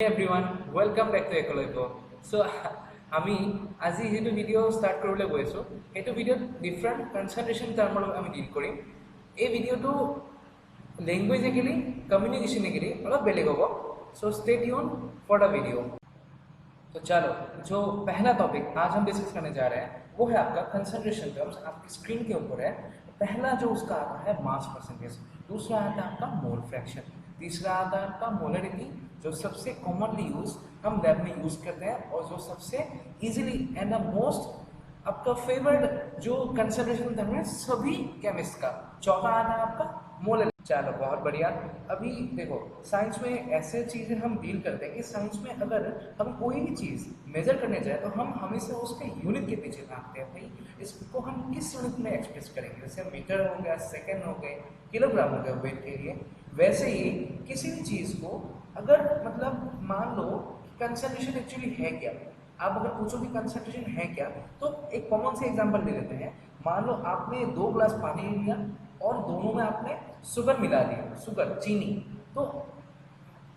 Everyone welcome back to একলৈক। So' আমি আজি যিটো ভিডিঅ' ষ্টাৰ্ট কৰিবলৈ গৈ আছোঁ সেইটো ভিডিঅ'ত ডিফাৰেণ্ট কনচেনট্ৰেশ্যন টাৰ্মৰ লগত আমি ডিল কৰিম। এই ভিডিঅ'টো লেংগুৱেজিকেলি कम्युनिकेशनिकली অলপ বেলেগ হ'ব। So stay tune for the video. तो चलो, जो पहला टॉपिक आज हम डिस्कस करने जा रहे हैं वो है आपका कंसंट्रेशन टर्म्स। आपकी स्क्रीन के ऊपर है। पहला जो उसका आता है मास परसेंटेज, दूसरा आता है आपका मोल फ्रैक्शन, तीसरा आता है आपका मोलरिटी, जो सबसे कॉमनली यूज हम लैब में यूज करते हैं और जो सबसे इजीली एंड द मोस्ट आपका फेवरेट जो कंसंट्रेशन टर्म है सभी केमिस्ट का। चौथा आता है आपका मोलर। चलो बहुत बढ़िया। अभी देखो, साइंस में ऐसे चीज़ें हम डील करते हैं कि साइंस में अगर हम कोई भी चीज़ मेजर करने जाए तो हम हमेशा उसके यूनिट के पीछे भागते हैं। भाई इसको हम किस यूनिट में एक्सप्रेस करेंगे, जैसे मीटर हो गया, सेकेंड हो गए, किलोग्राम हो गया वेट के लिए। वैसे ही किसी भी चीज़ को अगर मतलब मान लो कंसंट्रेशन एक्चुअली है क्या, आप अगर पूछो कि कंसंट्रेशन है क्या, तो एक कॉमन से एग्जांपल ले लेते हैं। मान लो आपने 2 ग्लास पानी लिया और दोनों में आपने शुगर मिला दिया, शुगर चीनी, तो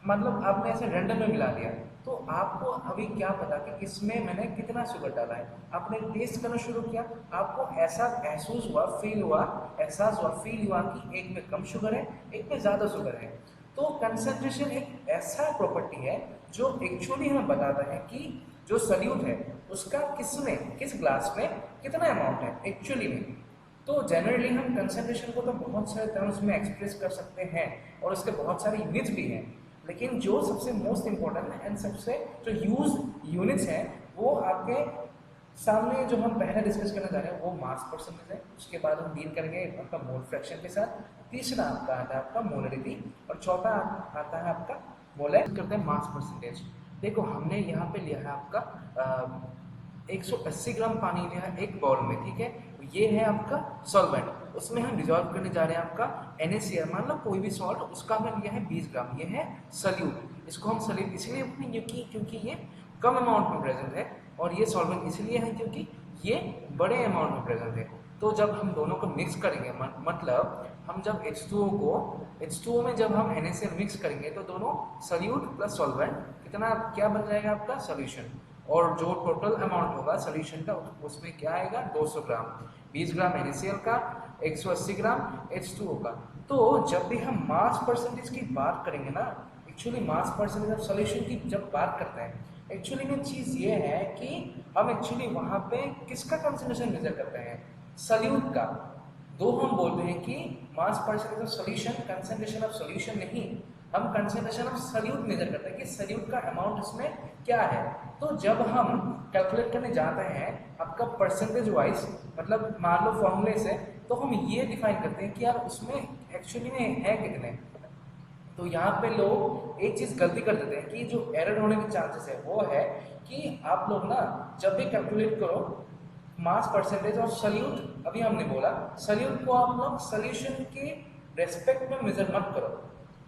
मतलब आपने ऐसे रैंडम में मिला दिया, तो आपको अभी क्या पता कि किसमें मैंने कितना शुगर डाला है। आपने टेस्ट करना शुरू किया, आपको ऐसा महसूस हुआ, फील हुआ, एहसास हुआ, फील हुआ कि एक में कम शुगर है, एक में ज़्यादा शुगर है। तो कंसंट्रेशन एक ऐसा प्रॉपर्टी है जो एक्चुअली हमें बताता है कि जो सल्यूट है उसका किसमें, किस ग्लास में कितना अमाउंट है एक्चुअली में। तो जनरली हम कंसंट्रेशन को तो बहुत सारे टर्म्स में एक्सप्रेस कर सकते हैं और उसके बहुत सारे यूनिट्स भी हैं, लेकिन जो सबसे मोस्ट इम्पोर्टेंट एंड सबसे जो यूज यूनिट्स हैं वो आपके सामने जो हम पहले डिस्कस करने जा रहे हैं वो मास परसेंटेज है। उसके बाद हम डील करेंगे आपका मोल फ्रैक्शन के साथ, तीसरा आपका आता है आपका मोलरिटी और चौथा आता है आपका मोलर करते हैं मास परसेंटेज। देखो, हमने यहाँ पे लिया है आपका 180 ग्राम पानी लिया है एक बाउल में, ठीक है। ये है आपका सॉल्वेंट, उसमें हम डिजॉल्व करने जा रहे हैं आपका NaCl, मान लो कोई भी सॉल्ट, उसका हमने लिया है 20 ग्राम। ये है सल्यूट। इसको हम सल्यूट इसलिए क्योंकि ये कम अमाउंट में प्रेजेंट है और ये सॉल्वेंट इसलिए है क्योंकि ये बड़े अमाउंट में प्रेजेंट है। तो जब हम दोनों को मिक्स करेंगे, मतलब हम जब H2O में जब हम NaCl मिक्स करेंगे तो दोनों सल्यूट प्लस सॉल्वेंट कितना क्या बन जाएगा आपका सॉल्यूशन, और जो टोटल अमाउंट होगा सॉल्यूशन का उसमें क्या आएगा 200 ग्राम, 20 ग्राम NaCl का, 180 ग्राम H2O का। तो जब भी हम मास परसेंटेज की बात करेंगे ना, actually mass percentage of solution की जब बात करते हैं, एक्चुअली में चीज़ ये है कि हम एक्चुअली वहाँ पे किसका कंसंट्रेशन मेजर करते हैं, सल्यूट का। दो हम बोलते हैं कि मास percentage of solution, concentration of solution नहीं, हम कंसंट्रेशन ऑफ सल्यूट मेजर करते हैं कि सल्यूट का अमाउंट इसमें क्या है। तो जब हम कैलकुलेट करने जाते हैं आपका परसेंटेज वाइज, मतलब मान लो फॉर्मूले से, तो हम ये डिफाइन करते हैं कि यार उसमें एक्चुअली में है कितने। तो यहाँ पे लोग एक चीज़ गलती कर देते हैं कि जो एरर होने के चांसेस है वो है कि आप लोग ना जब भी कैलकुलेट करो मास परसेंटेज और सल्यूट, अभी हमने बोला सल्यूट को आप लोग सॉल्यूशन के रेस्पेक्ट में मेजर मत करो,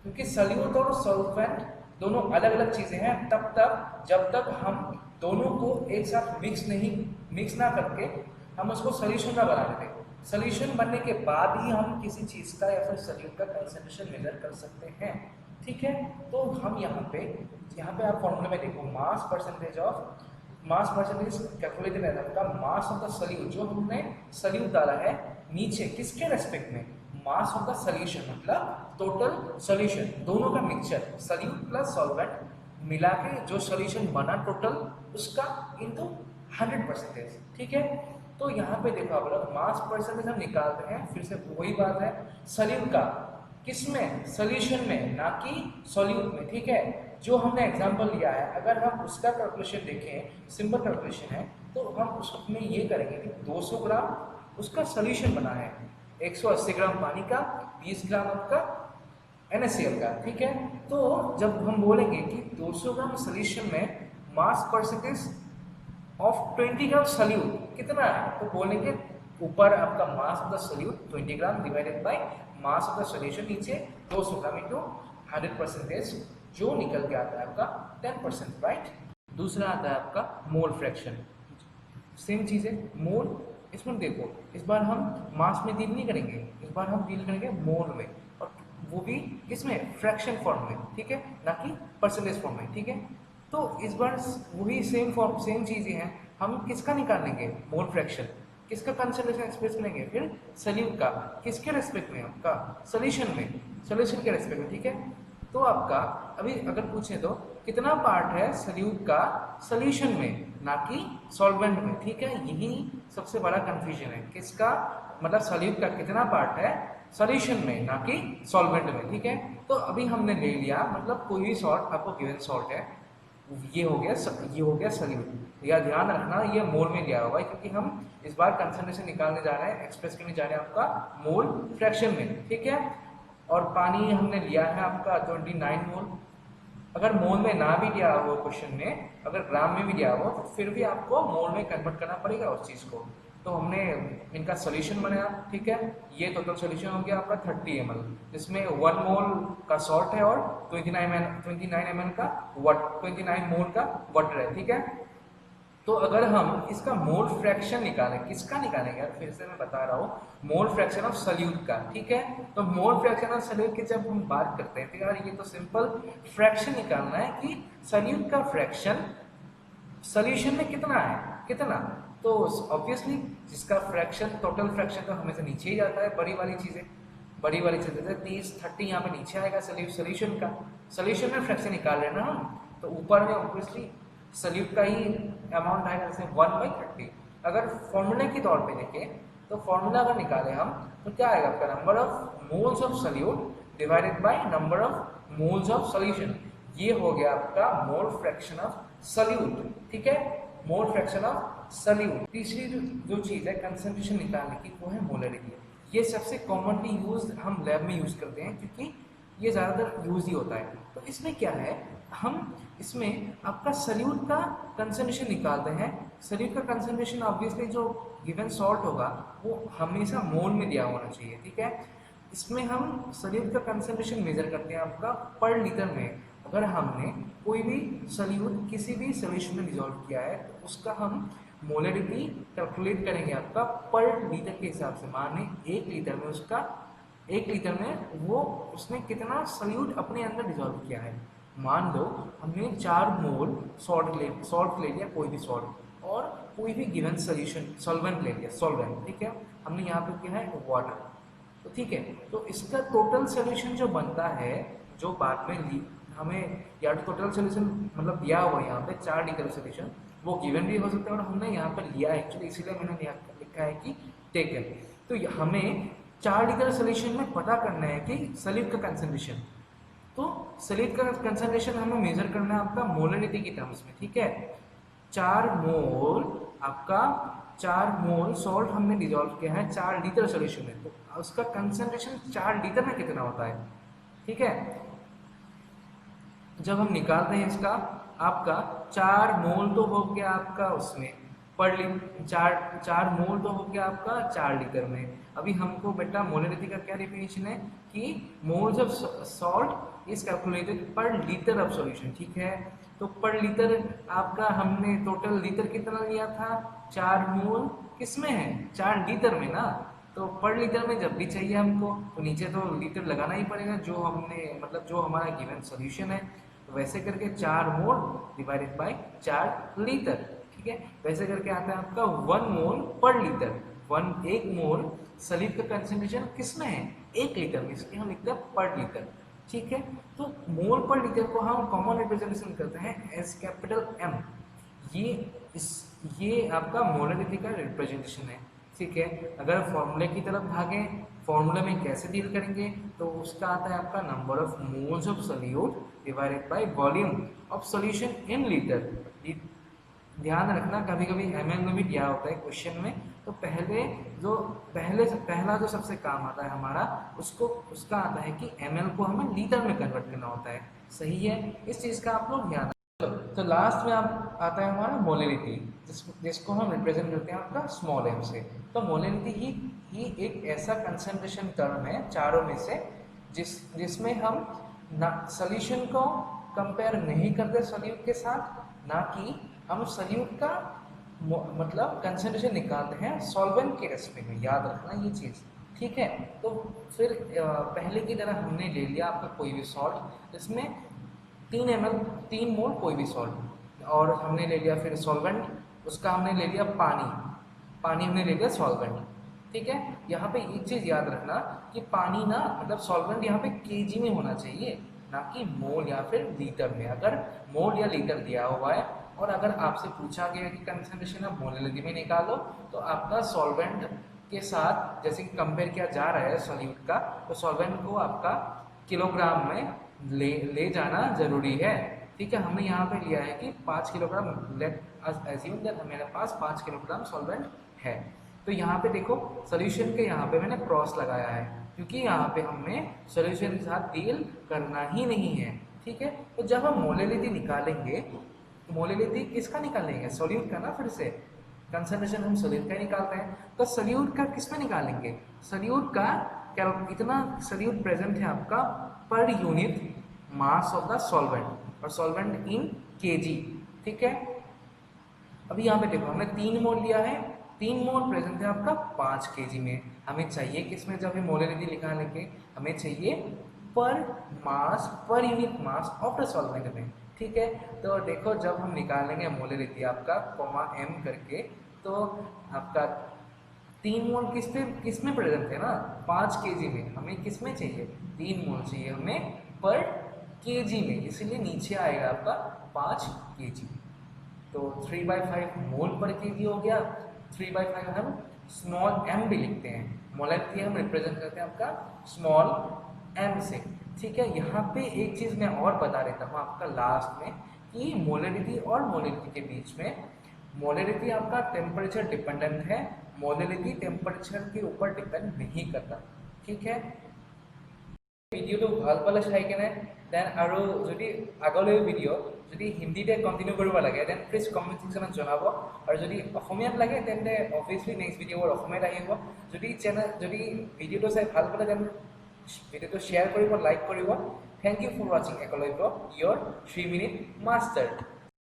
क्योंकि सल्यूट और सॉल्वेंट दोनों अलग अलग चीज़ें हैं तब तक जब तक हम दोनों को एक साथ मिक्स ना करके हम उसको सॉल्यूशन ना बना देते। सॉल्यूशन बनने के बाद ही हम किसी चीज़ का या फिर सल्यूट का कंसंट्रेशन मेजर कर सकते हैं, ठीक है। तो हम यहाँ पे आप फॉर्मूले में देखो मास परसेंटेज कैलकुलेटेड है आपका मास ऑफ द सल्यूट, जो हमने सल्यूट डाला है नीचे किसके रेस्पेक्ट में, मास ऑफ द सॉल्यूशन, मतलब टोटल सॉल्यूशन दोनों का मिक्सचर सल्यूट प्लस सॉल्वेंट मिला के जो सॉल्यूशन बना टोटल उसका इनटू 100%, ठीक है। तो यहाँ पे देखो आप लोग मास परसेंटेज हम निकालते हैं, फिर से वही बात है सल्यूट का किसमें, सॉल्यूशन में, ना कि सॉल्यूट में, ठीक है। जो हमने एग्जांपल लिया है अगर हम उसका कैलकुलेशन देखें, सिंपल कैलकुलेशन है, तो हम उसमें ये करेंगे कि 200 ग्राम उसका सॉल्यूशन बना है, 180 ग्राम पानी का, 20 ग्राम आपका NaCl का, ठीक है। तो जब हम बोलेंगे कि 200 ग्राम सॉल्यूशन में mass percentage of 20 gram solute कितना है, तो बोलेंगे ऊपर आपका mass of the solute 20 gram divided by mass of the solution, नीचे 200 ग्राम इंटू 100%, जो निकल के आता है आपका 10%, राइट। दूसरा आता है आपका मोल फ्रैक्शन, सेम चीज़ है मोल। इसमें देखो इस बार हम मास में डील नहीं करेंगे, इस बार हम डील करेंगे मोल में, और वो भी किसमें, फ्रैक्शन फॉर्म में, ठीक है, ना कि परसेंटेज फॉर्म में, ठीक है। तो इस बार वही सेम फॉर्म, सेम चीज़ें हैं, हम किसका निकालेंगे, मोल फ्रैक्शन, किसका कंसंट्रेशन एक्सप्रेस करेंगे, फिर सल्यूट का, किसके रेस्पेक्ट में, आपका सोल्यूशन में, सोल्यूशन के रेस्पेक्ट में, ठीक है। तो आपका अभी अगर पूछे तो कितना पार्ट है सल्यूट का सोल्यूशन में, ना कि सॉल्वेंट में, ठीक है। यही सबसे बड़ा कंफ्यूजन है, किसका मतलब सल्यूट का कितना पार्ट है सॉल्यूशन में, ना कि सॉल्वेंट में, ठीक है। तो अभी हमने ले लिया, मतलब कोई भी सॉल्ट आपको गिवन सॉल्ट है, ये हो गया, ये हो गया सल्यूट, या ध्यान रखना ये मोल में लिया हुआ है, क्योंकि हम इस बार कंसंट्रेशन निकालने जा रहे हैं, एक्सप्रेस करने जा रहे हैं आपका मोल फ्रैक्शन में, ठीक है। और पानी हमने लिया है आपका 29 मोल। अगर मोल में ना भी दिया हो क्वेश्चन में, अगर ग्राम में भी दिया हो, तो फिर भी आपको मोल में कन्वर्ट करना पड़ेगा उस चीज़ को। तो हमने इनका सोल्यूशन बनाया, ठीक है। ये टोटल सोल्यूशन हो गया आपका 30 ml, जिसमें 1 मोल का सॉल्ट है और 29 ml का 29 मोल का वाटर है, ठीक है। तो अगर हम इसका मोल फ्रैक्शन निकालें, किसका निकालेंगे यार, फिर से मैं बता रहा हूँ, मोल फ्रैक्शन ऑफ सल्यूट का, ठीक है। तो मोल फ्रैक्शन ऑफ सल्यूट की जब हम बात करते हैं, तो यार ये तो सिंपल फ्रैक्शन निकालना है कि सल्यूट का फ्रैक्शन सोल्यूशन में कितना है, कितना। तो ऑब्वियसली जिसका फ्रैक्शन, टोटल फ्रैक्शन तो हमेशा नीचे ही जाता है, बड़ी वाली चीज़ें, बड़ी वाली चीज़ें जैसे 30 यहाँ पे नीचे आएगा सोल्यूशन का, सोल्यूशन में फ्रैक्शन निकाल रहे हैं ना हम, तो ऊपर में ऑब्वियसली सल्यूट का ही अमाउंट आएगा, जैसे 1/30। अगर फॉर्मूले के तौर पे देखें, तो फॉर्मूला अगर निकालें हम, तो क्या आएगा आपका, number of moles of solute divided by number of moles of solution. ये हो गया आपका मोल फ्रैक्शन ऑफ सल्यूट, ठीक है, मोल फ्रैक्शन ऑफ सल्यूट। तीसरी जो चीज़ है कंसंट्रेशन निकालने की, वो है मोलरिटी। ये सबसे कॉमनली यूज हम लैब में यूज करते हैं, क्योंकि ये ज़्यादातर यूज ही होता है। तो इसमें क्या है, हम इसमें आपका सल्यूट का कंसंट्रेशन निकालते हैं। सल्यूट का कंसंट्रेशन ऑब्वियसली जो गिवन सॉल्ट होगा वो हमेशा मोल में दिया होना चाहिए, ठीक है। इसमें हम सल्यूट का कंसंट्रेशन मेजर करते हैं आपका पर लीटर में। अगर हमने कोई भी सल्यूट किसी भी सोल्यूशन में डिजोल्व किया है, तो उसका हम मोलरिटी कैलकुलेट करेंगे आपका पर लीटर के हिसाब से। माने 1 लीटर में उसका, 1 लीटर में वो उसने कितना सल्यूट अपने अंदर डिजोल्व किया है। मान लो हमने 4 मोल सॉल्ट ले लिया, कोई भी सॉल्ट, और कोई भी गिवन सोल्यूशन सॉल्वेंट ले लिया, सॉल्वेंट, ठीक है। हमने यहाँ पे किया है वाटर, तो ठीक है। तो इसका टोटल सोल्यूशन जो बनता है, जो बाद में हमें या तो टोटल सोल्यूशन मतलब दिया हुआ यहाँ पे 4 लीटर सोल्यूशन, वो गिवन भी हो सकता है और हमने यहाँ पर लिया एक्चुअली, इसीलिए मैंने लिखा है कि टेकन। तो हमें 4 लीटर सोल्यूशन में पता करना है कि सल्यूट का कंसंट्रेशन, तो सल्यूट का कंसंट्रेशन हमें मेजर करना है आपका मोलरिटी की टर्म्स में, ठीक है। 4 मोल आपका, 4 मोल सॉल्ट हमने डिजोल्व किया है 4 लीटर सोल्यूशन में, तो उसका कंसंट्रेशन 4 लीटर में कितना होता है, ठीक है। जब हम निकालते हैं इसका, आपका 4 मोल तो हो गया आपका उसमें पर चार मोल तो हो गया आपका 4 लीटर में। अभी हमको बेटा मोलरिटी का क्या डेफिनेशन है कि moles of salt is calculated पर लीटर ऑफ सॉल्यूशन, ठीक है। तो पर लीटर आपका हमने टोटल लीटर कितना लिया था, 4 मोल किसमें है, 4 लीटर में ना। तो पर लीटर में जब भी चाहिए हमको, तो नीचे तो लीटर लगाना ही पड़ेगा, जो हमने मतलब जो हमारा गिवन सोल्यूशन है। तो वैसे करके 4 मोल डिवाइडेड बाय 4 लीटर, ठीक है। वैसे करके आता है आपका 1 मोल पर लीटर। 1 मोल सल्यूट का कंसंट्रेशन किसमें है, 1 लीटर में, इसलिए हम लिखते हैं पर लीटर, ठीक है। तो मोल पर लीटर को हम कॉमन रिप्रेजेंटेशन करते हैं एज कैपिटल M। ये आपका मोलरिटी का रिप्रेजेंटेशन है, ठीक है। अगर फॉर्मूले की तरफ भागें, फॉर्मूले में कैसे डील करेंगे, तो उसका आता है आपका number of moles of solute divided by volume of solution in litre. ध्यान रखना कभी कभी ml में भी दिया होता है क्वेश्चन में, तो पहला जो सबसे काम आता है हमारा, उसका आता है कि ml को हमें लीटर में कन्वर्ट करना होता है, सही है। इस चीज़ का आप लोग ध्यान। तो लास्ट में आप आता है हमारा मोलरिटी, जिसको हम रिप्रेजेंट करते हैं आपका स्मॉल m से। तो मोलरिटी ही एक ऐसा कंसंट्रेशन टर्म है चारों में से, जिसमें हम ना सॉल्यूशन को कंपेयर नहीं करते सॉल्यूट के साथ, ना कि हम सल्यूट का मतलब कंसंट्रेशन निकालते हैं सॉल्वेंट के रेस्पेक्ट में। याद रखना ये चीज़, ठीक है। तो फिर पहले की तरह हमने ले लिया आपका कोई भी सॉल्ट, इसमें 3 ml 3 मोल कोई भी सॉल्ट, और हमने ले लिया फिर सॉल्वेंट, उसका हमने ले लिया पानी, पानी हमने ले लिया सॉल्वेंट। ठीक है। यहाँ पे एक चीज़ याद रखना कि पानी ना मतलब सॉल्वेंट यहाँ पे केजी में होना चाहिए, ना कि मोल या फिर लीटर में। अगर मोल या लीटर दिया हुआ है और अगर आपसे पूछा गया कि कंसंट्रेशन आप मोलरिटी में निकालो, तो आपका सॉल्वेंट के साथ जैसे कि कंपेयर किया जा रहा है सॉल्यूट का, तो सॉल्वेंट को आपका किलोग्राम में ले जाना जरूरी है। ठीक है। हमने यहाँ पे लिया है कि 5 kilogram, let us assume that मेरे पास 5 किलोग्राम सॉल्वेंट है। तो यहाँ पे देखो सोल्यूशन के यहाँ पे मैंने क्रॉस लगाया है, क्योंकि यहाँ पे हमें सोल्यूशन के साथ डील करना ही नहीं है। ठीक है। तो जब हम मोलरिटी निकालेंगे, मोलरिटी किसका निकालेंगे, सोल्यूट का ना। फिर से कंसंट्रेशन हम सोल्यूट का निकालते हैं, तो सोल्यूट का किस में निकालेंगे, सोल्यूट का क्या इतना सोल्यूट प्रेजेंट है आपका पर unit mass of the solvent, और सॉल्वेंट इन केजी। ठीक है। अभी यहाँ पे देखो हमने 3 मोल लिया है, 3 मोल प्रेजेंट है आपका 5 kg में। हमें चाहिए किसमें, जब हम मोलरिटी निकालेंगे हमें चाहिए per mass, per unit mass of the solvent में। ठीक है। तो देखो जब हम निकालेंगे मोलरिटी आपका कॉमा एम करके, तो आपका 3 मोल किस में प्रेजेंट है ना, 5 kg में। हमें किस में चाहिए, 3 मोल चाहिए हमें पर केजी में, इसीलिए नीचे आएगा आपका 5 kg। तो 3/5 मोल पर केजी हो गया। 3/5 हम स्मॉल एम भी लिखते हैं, मोलरिटी हम रिप्रेजेंट करते हैं आपका स्मॉल एम से। ठीक है। यहाँ पे एक चीज़ मैं और बता देता हूँ आपका लास्ट में, कि मोलरिटी और मोलरिटी के बीच में, मोलरिटी आपका टेम्परेचर डिपेंडेंट है, मोलरिटी टेम्परेचर के ऊपर डिपेंड नहीं करता। ठीक है। ভিডিঅ'টো ভাল পালে চাই কেনে দেন, আৰু যদি আগলৈ ভিডিঅ' যদি হিন্দীতে কণ্টিনিউ কৰিব লাগে দেন প্লিজ কমেণ্ট ছেকশ্যনত জনাব, আৰু যদি অসমীয়াত লাগে তেন্তে অভিয়াছলি নেক্সট ভিডিঅ'বোৰ অসমীয়াত আহিব। যদি ভিডিঅ'টো চাই ভাল পালে দেন ভিডিঅ'টো শ্বেয়াৰ কৰিব, লাইক কৰিব। থেংক ইউ ফৰ ৱাচিং একলব্য, ইয়ৰ 3 মিনিট মাষ্টাৰ।